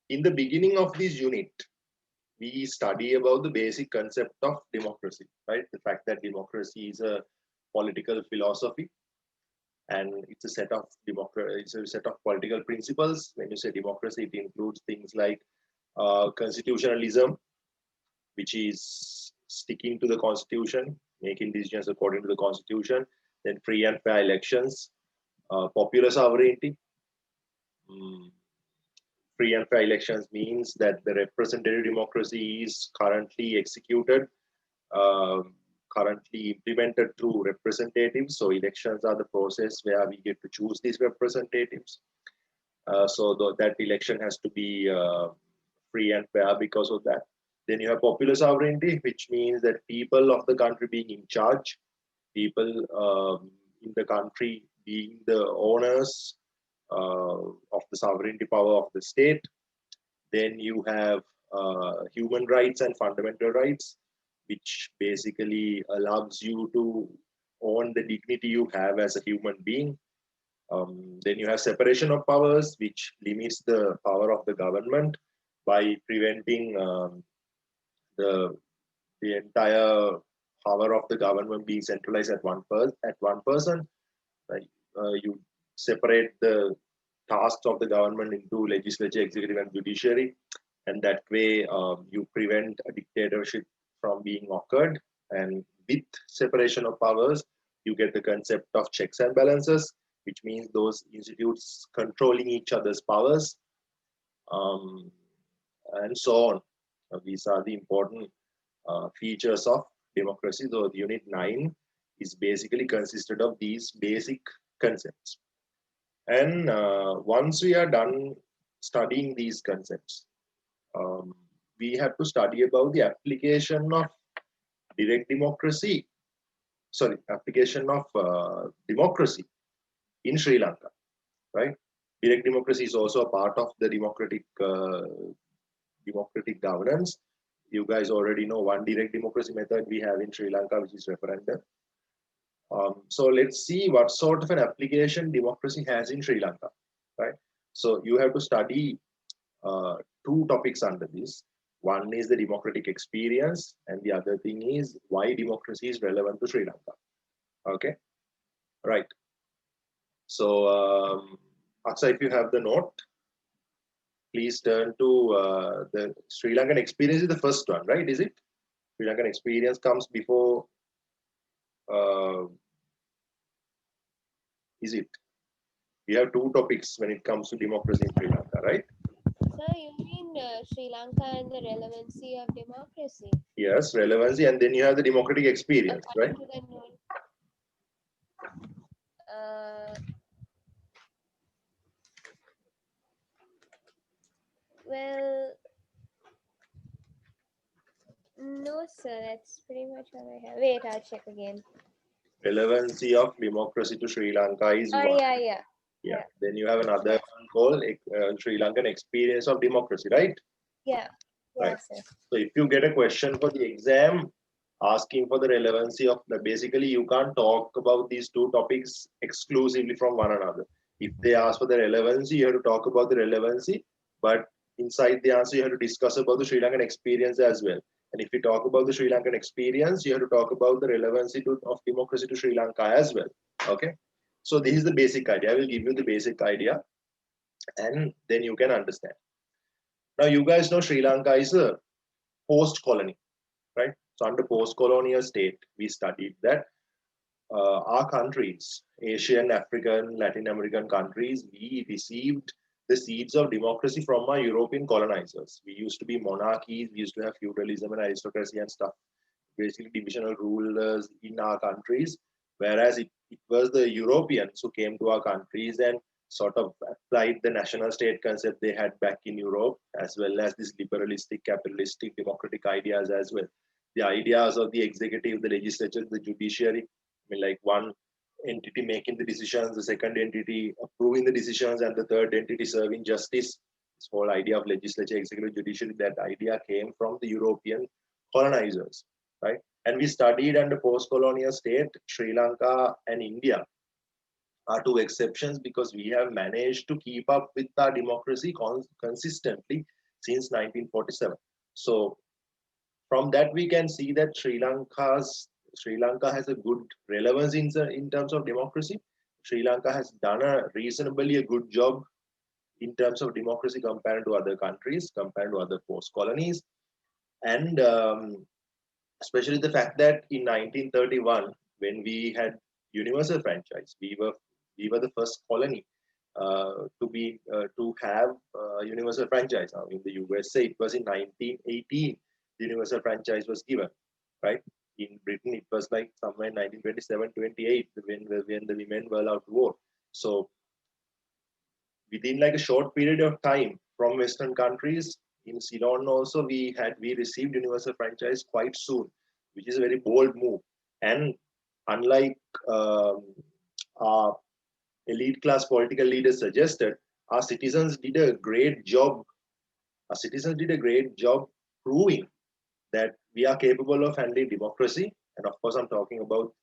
In the beginning of this unit, we study about the basic concept of democracy, right? The fact that democracy is a political philosophy, and it's a set of political principles. When you say democracy, it includes things like constitutionalism, which is sticking to the constitution, making decisions according to the constitution, then free and fair elections, popular sovereignty. Mm, Free and fair elections means that the representative democracy is currently executed, um, currently implemented through representatives. So elections are the process where we get to choose these representatives. That election has to be free and fair because of that. Then you have popular sovereignty, which means that people of the country being in charge, people in the country being the owners of the sovereignty power of the state. Then you have human rights and fundamental rights, which basically allows you to own the dignity you have as a human being. Then you have separation of powers, which limits the power of the government by preventing the the entire power of the government being centralized at one person. Right? You separate the tasks of the government into legislature, executive, and judiciary, and that way you prevent a dictatorship from being occurred. And with separation of powers, you get the concept of checks and balances, which means those institutes controlling each other's powers, um, and so on. These are the important features of democracy. So the unit 9 is basically consisted of these basic concepts. And once we are done studying these concepts, um, we have to study about the application of direct democracy, application of democracy in Sri Lanka, right? Direct democracy is also a part of the democratic governance. You guys already know one direct democracy method we have in Sri Lanka, which is referendum. So let's see what sort of an application democracy has in Sri Lanka, right? So you have to study uh, two topics under this. One is the democratic experience, and the other thing is why democracy is relevant to Sri Lanka. Okay, right. So, Aksa, if you have the note, please turn to the Sri Lankan experience is the first one, right? Is it? Sri Lankan experience comes before, uh, is it? We have two topics when it comes to democracy in Sri Lanka, right? Sir, you mean Sri Lanka and the relevancy of democracy Yes, relevancy, and then you have the democratic experience, right? according to the new. Uh, well, no, sir. That's pretty much what I have. Wait, I'll check again. Relevancy of democracy to Sri Lanka is Ah, one. yeah, yeah, Yeah. yeah. Then you have another Sure. one called Sri Lankan experience of democracy, right? Yeah, Right. yeah, sir. So if you get a question for the exam asking for the relevancy of the, basically you can't talk about these two topics exclusively from one another. If they ask for the relevancy, you have to talk about the relevancy, but inside the answer you have to discuss about the Sri Lankan experience as well. And if you talk about the Sri Lankan experience, you have to talk about the relevancy of democracy to Sri Lanka as well. Okay. So this is the basic idea. I will give you the basic idea and then you can understand. Now you guys know Sri Lanka is a post-colony, right? So under post-colonial state, we studied that our countries, Asian, African, Latin American countries, we received the seeds of democracy from our European colonizers. We used to be monarchies, we used to have feudalism and aristocracy and stuff, basically divisional rulers in our countries, whereas it was the Europeans who came to our countries and sort of applied the national state concept they had back in Europe, as well as this liberalistic, capitalistic, democratic ideas as well. The ideas of the executive, the legislature, the judiciary, I mean, like one entity making the decisions, the second entity approving the decisions, and the third entity serving justice. This whole idea of legislature, executive, judiciary, that idea came from the European colonizers, right? And we studied under post-colonial state, Sri Lanka and India are two exceptions because we have managed to keep up with our democracy consistently since 1947. So from that we can see that Sri Lanka has a good relevance in terms of democracy. Sri Lanka has done a reasonably a good job in terms of democracy compared to other countries, compared to other post colonies, and especially the fact that in 1931, when we had universal franchise, we were the first colony to have universal franchise. Now in the USA, it was in 1918 the universal franchise was given, right? In Britain, it was like somewhere in 1927, 28 when the women were allowed to vote. So within like a short period of time from Western countries, in Ceylon also we received universal franchise quite soon, which is a very bold move. And unlike our elite class political leaders suggested, our citizens did a great job. Our citizens did a great job proving that we are capable of handling democracy. And of course, I'm talking about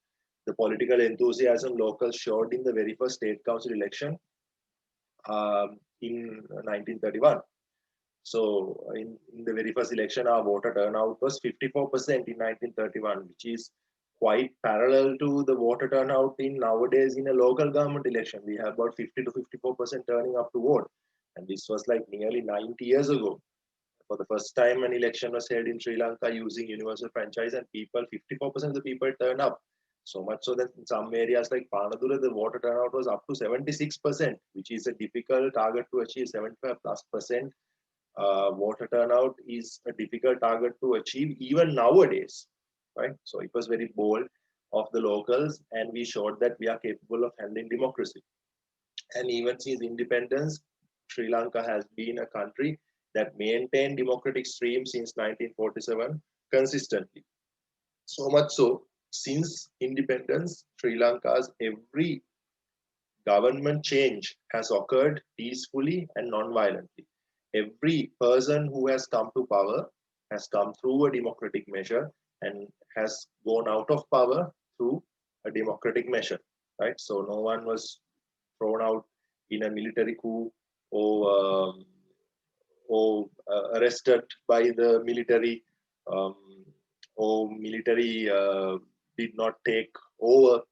the political enthusiasm locals showed in the very first state council election in 1931. So in the very first election, our voter turnout was 54% in 1931, which is quite parallel to the voter turnout in nowadays in a local government election. We have about 50 to 54% turning up to vote. And this was like nearly 90 years ago. For the first time, an election was held in Sri Lanka using universal franchise, and 54% of the people turned up. So much so that in some areas like Panadura, the voter turnout was up to 76%, which is a difficult target to achieve. 75+% voter turnout is a difficult target to achieve even nowadays, right? So it was very bold of the locals, and we showed that we are capable of handling democracy. And even since independence, Sri Lanka has been a country that maintained democratic stream since 1947 consistently. So much so, since independence, Sri Lanka's every government change has occurred peacefully and non-violently. Every person who has come to power has come through a democratic measure and has gone out of power through a democratic measure, right? So no one was thrown out in a military coup or arrested by the military, um, or military did not take over.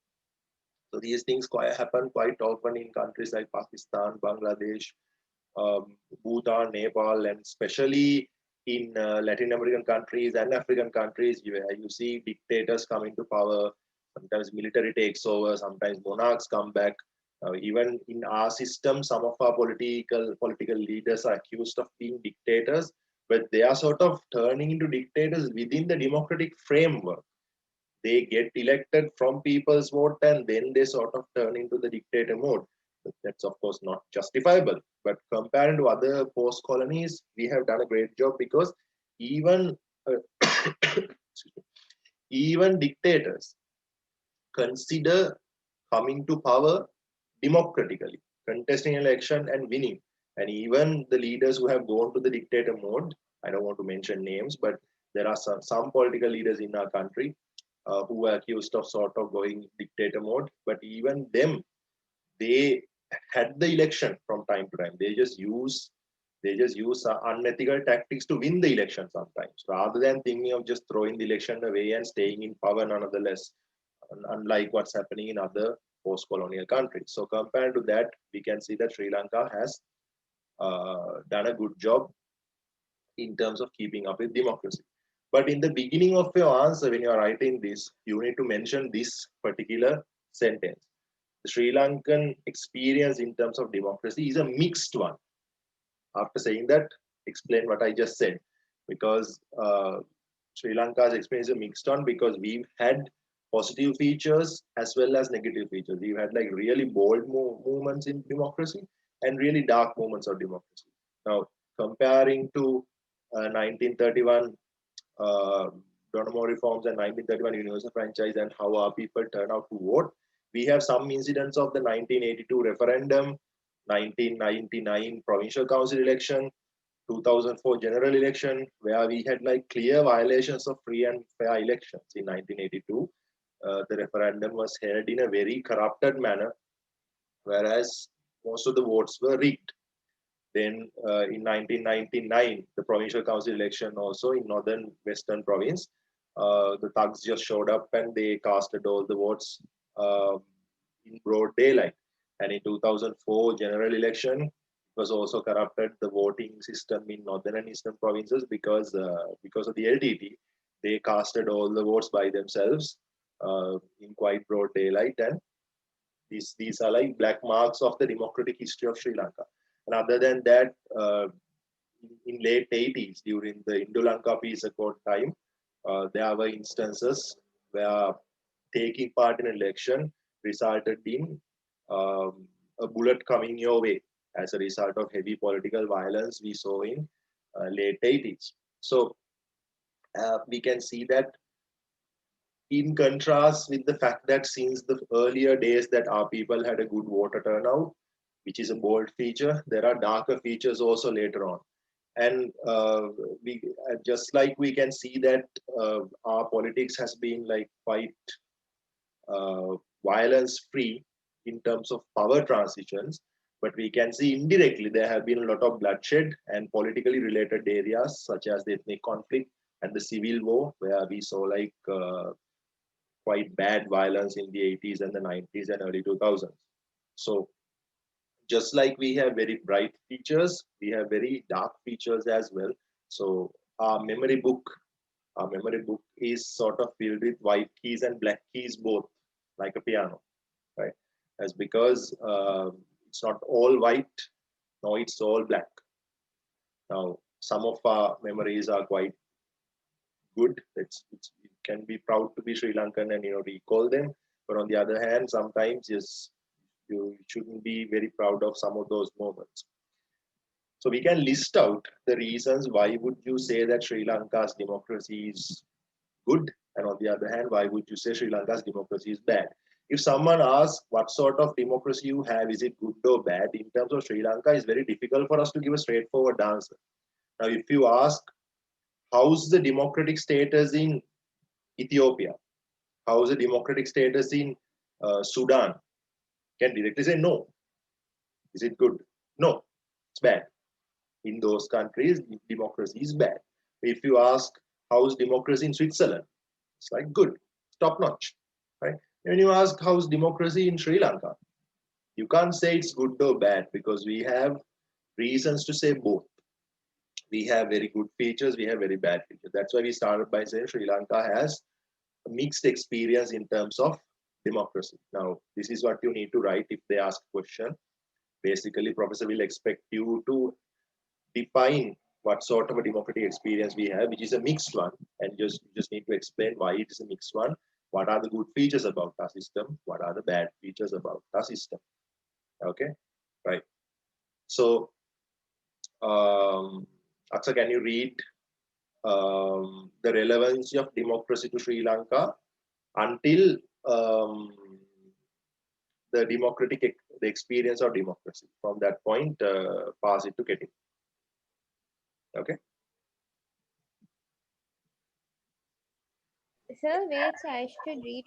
So these things happen quite often in countries like Pakistan, Bangladesh, Bhutan, Nepal, and especially in Latin American countries and African countries, where you see dictators come into power. Sometimes military takes over, sometimes monarchs come back. Even in our system, some of our political leaders are accused of being dictators, but they are sort of turning into dictators within the democratic framework. They get elected from people's vote and then they sort of turn into the dictator mode. But that's of course not justifiable. But compared to other post colonies, we have done a great job because even even dictators consider coming to power democratically, contesting election and winning. And even the leaders who have gone to the dictator mode, I don't want to mention names, but there are some political leaders in our country who were accused of sort of going dictator mode. But even them, they had the election from time to time. They just use unethical tactics to win the election sometimes, rather than thinking of just throwing the election away and staying in power nonetheless, unlike what's happening in other post-colonial countries. So compared to that, we can see that Sri Lanka has done a good job in terms of keeping up with democracy. But in the beginning of your answer, when you're writing this, you need to mention this particular sentence. The Sri Lankan experience in terms of democracy is a mixed one. After saying that, explain what I just said. Because Sri Lanka's experience is a mixed one because we've had positive features as well as negative features. We've had like really bold movements in democracy and really dark moments of democracy. Now, comparing to 1931 Donomo reforms and 1931 universal franchise and how our people turn out to vote, we have some incidents of the 1982 referendum, 1999 provincial council election, 2004 general election, where we had like clear violations of free and fair elections. In 1982, the referendum was held in a very corrupted manner, whereas most of the votes were rigged. Then in 1999, the provincial council election also in northern western province, the thugs just showed up and they casted all the votes in broad daylight. And in 2004 general election was also corrupted the voting system in northern and eastern provinces because of the LTT. They casted all the votes by themselves in quite broad daylight, and these are like black marks of the democratic history of Sri Lanka. And other than that, in late 80s, during the Indo-Lanka peace accord time, there were instances where taking part in an election resulted in a bullet coming your way as a result of heavy political violence we saw in late 80s. So we can see that in contrast with the fact that since the earlier days that our people had a good voter turnout, which is a bold feature, there are darker features also later on. And we just like we can see that our politics has been like quite violence free in terms of power transitions, but we can see indirectly there have been a lot of bloodshed and politically related areas such as the ethnic conflict and the civil war, where we saw like quite bad violence in the 80s and the 90s and early 2000s. So just like we have very bright features, we have very dark features as well. So our memory book is sort of filled with white keys and black keys both, like a piano, right? As because it's not all white, no, it's all black. Now, some of our memories are quite good. It can be proud to be Sri Lankan and recall them. But on the other hand, sometimes yes, you shouldn't be very proud of some of those moments. So we can list out the reasons why would you say that Sri Lanka's democracy is good, and on the other hand, why would you say Sri Lanka's democracy is bad? If someone asks what sort of democracy you have, is it good or bad? In terms of Sri Lanka, it's very difficult for us to give a straightforward answer. Now, if you ask how's the democratic status in Ethiopia, how's the democratic status in Sudan, can directly say no. Is it good? No, it's bad. In those countries, democracy is bad. If you ask how's democracy in Switzerland, it's like good, it's top notch, right? When you ask how's democracy in Sri Lanka, you can't say it's good or bad because we have reasons to say both. We have very good features, we have very bad features. That's why we started by saying Sri Lanka has a mixed experience in terms of democracy. Now, this is what you need to write if they ask a question. Basically, professor will expect you to define what sort of a democratic experience we have, which is a mixed one, and just need to explain why it is a mixed one. What are the good features about our system? What are the bad features about our system? Okay, right. So, Aksa, can you read the relevance of democracy to Sri Lanka until the the experience of democracy? From that point, pass it to Ketty. Okay. Sir, wait, so I should read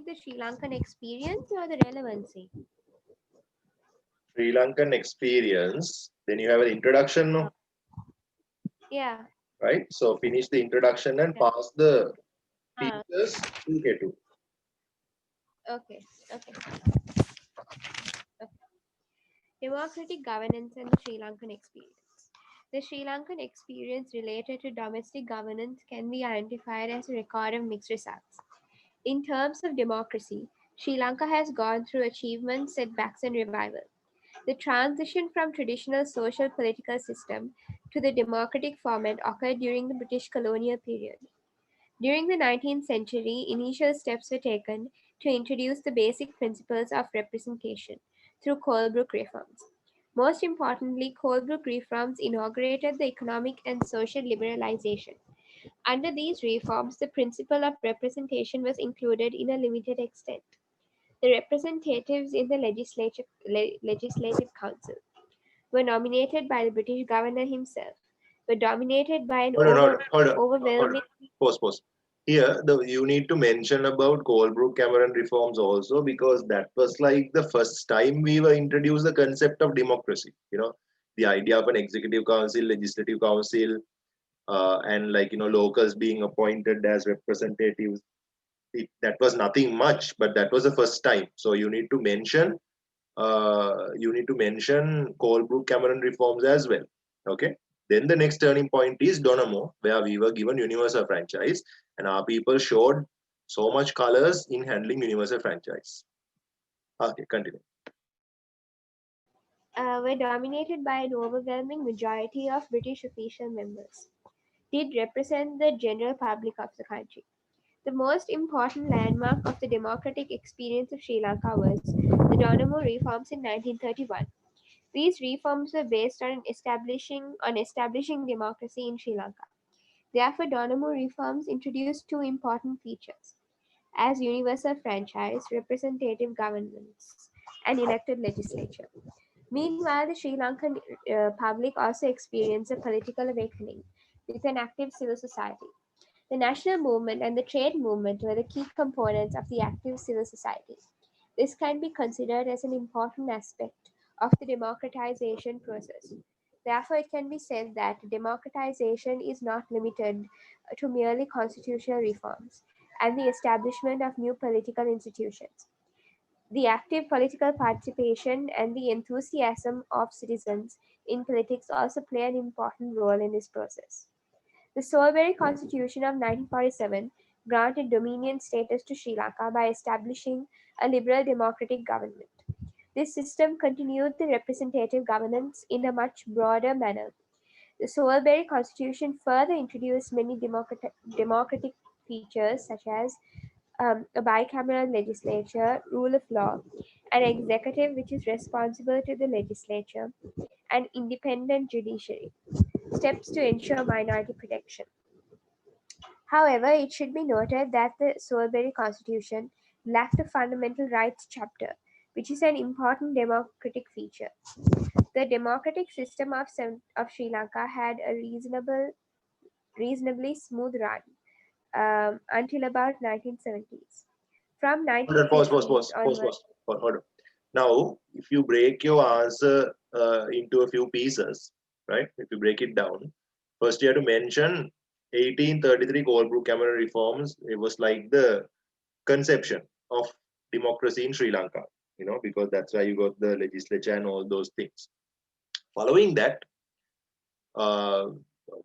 the Sri Lankan experience or the relevancy? Sri Lankan experience, then you have an introduction, no? Yeah. Right? So finish the introduction and pass the Uh, features to Ketu. okay. Okay. Democratic governance and the Sri Lankan experience. The Sri Lankan experience related to domestic governance can be identified as a record of mixed results. In terms of democracy, Sri Lanka has gone through achievements, setbacks, and revival. The transition from traditional social political system to the democratic format occurred during the British colonial period. During the 19th century, initial steps were taken to introduce the basic principles of representation through Colebrook reforms. Most importantly, Colebrook reforms inaugurated the economic and social liberalization. Under these reforms, the principle of representation was included in a limited extent. The representatives in the Legislative Council were nominated by the British governor himself, were dominated by an Hold on, hold on, hold on. overwhelming. Pause, pause. Here, you need to mention about Colebrook-Cameron reforms also, because that was like the first time we were introduced the concept of democracy. The idea of an executive council, legislative council, and like locals being appointed as representatives. That was nothing much, but that was the first time. So you need to mention Colebrook-Cameron reforms as well. Okay. Then the next turning point is Donamo, where we were given universal franchise, and our people showed so much colors in handling universal franchise. Okay, continue. Were dominated by an overwhelming majority of British official members, did represent the general public of the country. The most important landmark of the democratic experience of Sri Lanka was the Donamo reforms in 1931. These reforms were based on establishing democracy in Sri Lanka. Therefore, Donamo reforms introduced two important features as universal franchise, representative governance, and elected legislature. Meanwhile, the Sri Lankan public also experienced a political awakening with an active civil society. The national movement and the trade movement were the key components of the active civil society. This can be considered as an important aspect of the democratization process. Therefore, it can be said that democratization is not limited to merely constitutional reforms and the establishment of new political institutions. The active political participation and the enthusiasm of citizens in politics also play an important role in this process. The Sowerberry Constitution of 1947 granted dominion status to Sri Lanka by establishing a liberal democratic government. This system continued the representative governance in a much broader manner. The Sowerberry Constitution further introduced many democratic features such as a bicameral legislature, rule of law, an executive which is responsible to the legislature, and independent judiciary, steps to ensure minority protection. However, it should be noted that the Sowerberry Constitution lacked a fundamental rights chapter, which is an important democratic feature. The democratic system of Sri Lanka had a reasonably smooth run until about 1970s. From Hold on, pause, pause, 1950s pause, pause, onward, pause. Hold on. Now, if you break your answer into a few pieces, right? If you break it down, first you have to mention 1833 Colebrook-Cameron reforms. It was like the conception of democracy in Sri Lanka, because that's why you got the legislature and all those things. Following that, uh,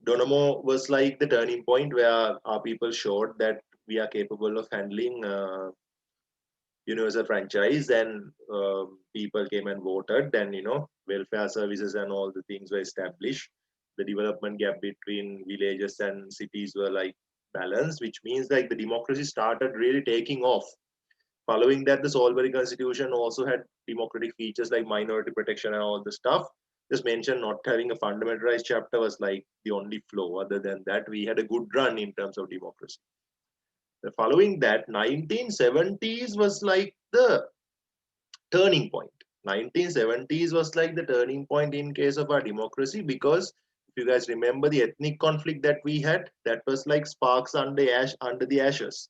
Donamo was like the turning point where our people showed that we are capable of handling universal franchise, and people came and voted. Then welfare services and all the things were established. The development gap between villages and cities were like balanced, which means like the democracy started really taking off. Following that, the Salisbury Constitution also had democratic features like minority protection and all the stuff. Just mentioned not having a fundamental rights chapter was like the only flaw. Other than that, we had a good run in terms of democracy. Following that, 1970s was like the turning point. 1970s was like the turning point in case of our democracy, because if you guys remember the ethnic conflict that we had, that was like sparks under the ashes.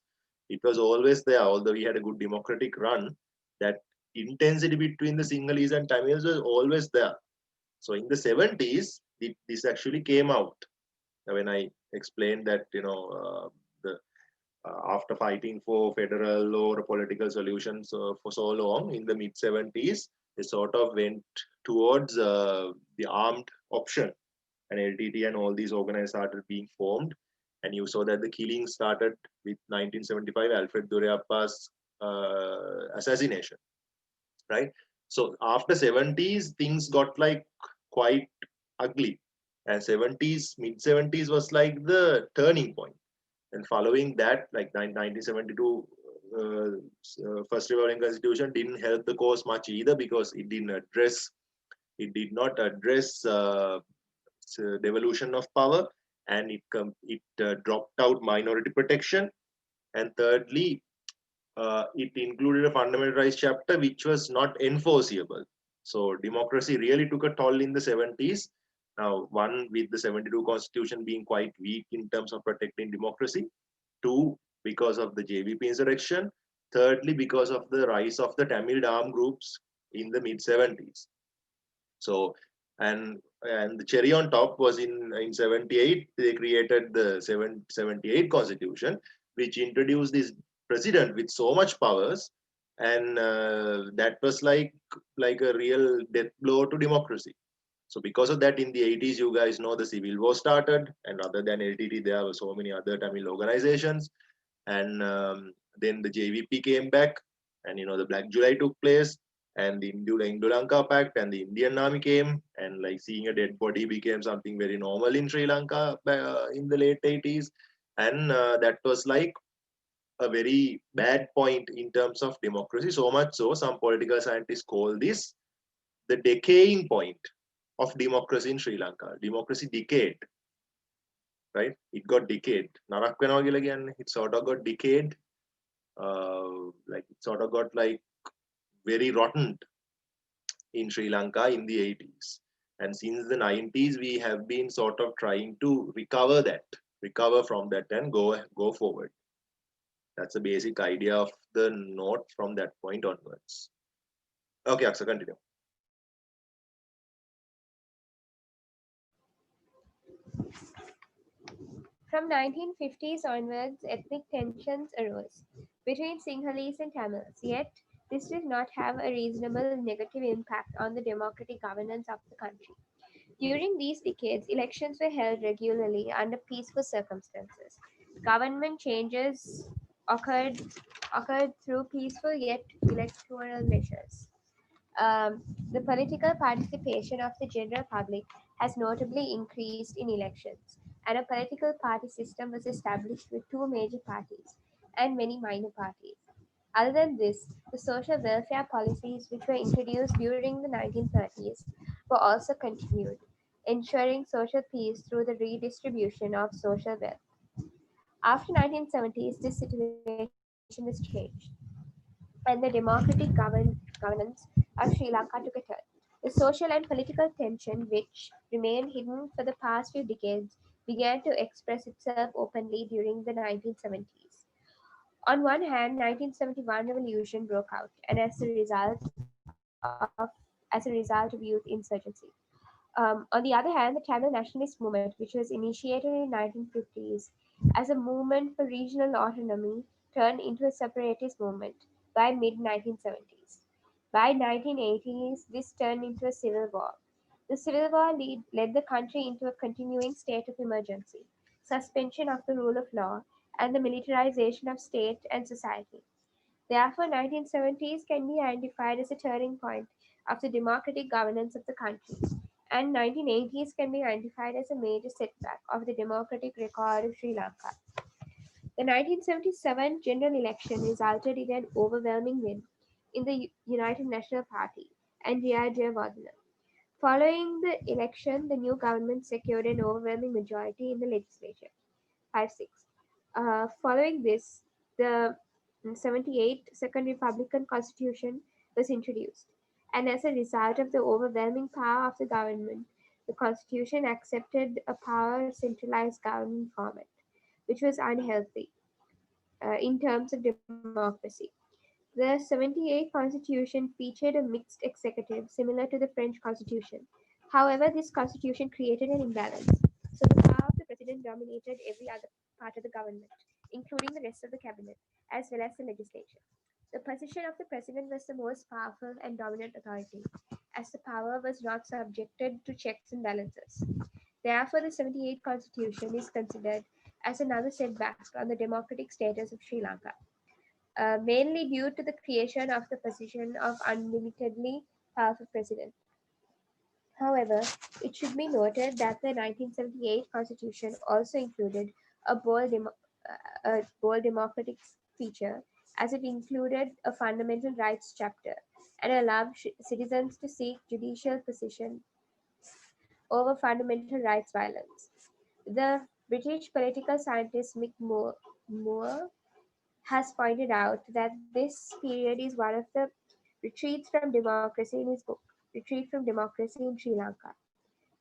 It was always there, although we had a good democratic run. That intensity between the Sinhalese and Tamils was always there. So in the 70s, this actually came out when I explained that the after fighting for federal or political solutions for so long in the mid 70s, they sort of went towards the armed option, and LTT and all these organizations started being formed. And you saw that the killing started with 1975 Alfred Duraiappa's assassination, right? So after 70s, things got like quite ugly, and 70s, mid 70s was like the turning point. And following that, like 1972, first revolving constitution didn't help the cause much either, because it did not address devolution of power, and it dropped out minority protection. And thirdly, it included a fundamental rights chapter which was not enforceable. So democracy really took a toll in the 70s. Now, one, with the 72 constitution being quite weak in terms of protecting democracy. Two, because of the JVP insurrection. Thirdly, because of the rise of the Tamil armed groups in the mid 70s. So, and the cherry on top was in 78, they created the 78 constitution, which introduced this president with so much powers. And that was like a real death blow to democracy. So because of that, in the 80s, you guys know the civil war started, and other than LTT, there were so many other Tamil organizations. And then the JVP came back, and the Black July took place, and the Indo-Lanka Pact and the Indian Army came, and like seeing a dead body became something very normal in Sri Lanka in the late 80s, and that was like a very bad point in terms of democracy. So much so, some political scientists call this the decaying point of democracy in Sri Lanka. Democracy decayed, right? It got decayed. Narak වෙනවා කියලා කියන්නේ it sort of got decayed. Like it sort of got like very rotten in Sri Lanka in the 80s. And since the 90s, we have been sort of trying to recover from that and go forward. That's the basic idea of the note from that point onwards. Okay, Aksa, continue. From 1950s onwards, ethnic tensions arose between Sinhalese and Tamils, yet this did not have a reasonable negative impact on the democratic governance of the country. During these decades, elections were held regularly under peaceful circumstances. Government changes occurred, occurred through peaceful yet electoral measures. The political participation of the general public has notably increased in elections, and a political party system was established with two major parties and many minor parties. Other than this, the social welfare policies which were introduced during the 1930s were also continued, ensuring social peace through the redistribution of social wealth. After 1970s, this situation was changed, and the democratic governance of Sri Lanka took a turn. The social and political tension, which remained hidden for the past few decades, began to express itself openly during the 1970s. On one hand, 1971 revolution broke out, and as a result of youth insurgency. On the other hand, the Tamil nationalist movement, which was initiated in 1950s as a movement for regional autonomy, turned into a separatist movement by mid 1970s. By 1980s, this turned into a civil war. The civil war led the country into a continuing state of emergency, suspension of the rule of law, and the militarization of state and society. Therefore, 1970s can be identified as a turning point of the democratic governance of the country, and 1980s can be identified as a major setback of the democratic record of Sri Lanka. The 1977 general election resulted in an overwhelming win in the United National Party and J.R. Jayawardena. Following the election, the new government secured an overwhelming majority in the legislature, 5-6. Following this, the 78 Second Republican Constitution was introduced, and as a result of the overwhelming power of the government, the Constitution accepted a power centralized government format, which was unhealthy in terms of democracy. The 78 Constitution featured a mixed executive similar to the French Constitution. However, this constitution created an imbalance. So the power of the president dominated every other part of the government, including the rest of the cabinet, as well as the legislature. The position of the president was the most powerful and dominant authority, as the power was not subjected to checks and balances. Therefore, the 78 Constitution is considered as another setback on the democratic status of Sri Lanka, mainly due to the creation of the position of unlimitedly powerful president. However, it should be noted that the 1978 Constitution also included a bold democratic feature, as it included a fundamental rights chapter and allowed citizens to seek judicial position over fundamental rights violence. The British political scientist Moore has pointed out that this period is one of the retreats from democracy in his book, Retreat from Democracy in Sri Lanka,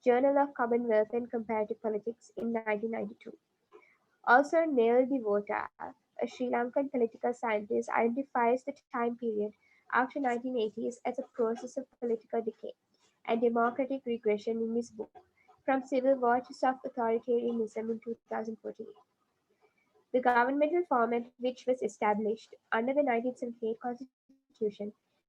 Journal of Commonwealth and Comparative Politics in 1992. Also, Neil Devota, a a Sri Lankan political scientist, identifies the time period after 1980s as a process of political decay and democratic regression in his book, From Civil War to Soft Authoritarianism in 2014. The governmental format which was established under the 1978 Constitution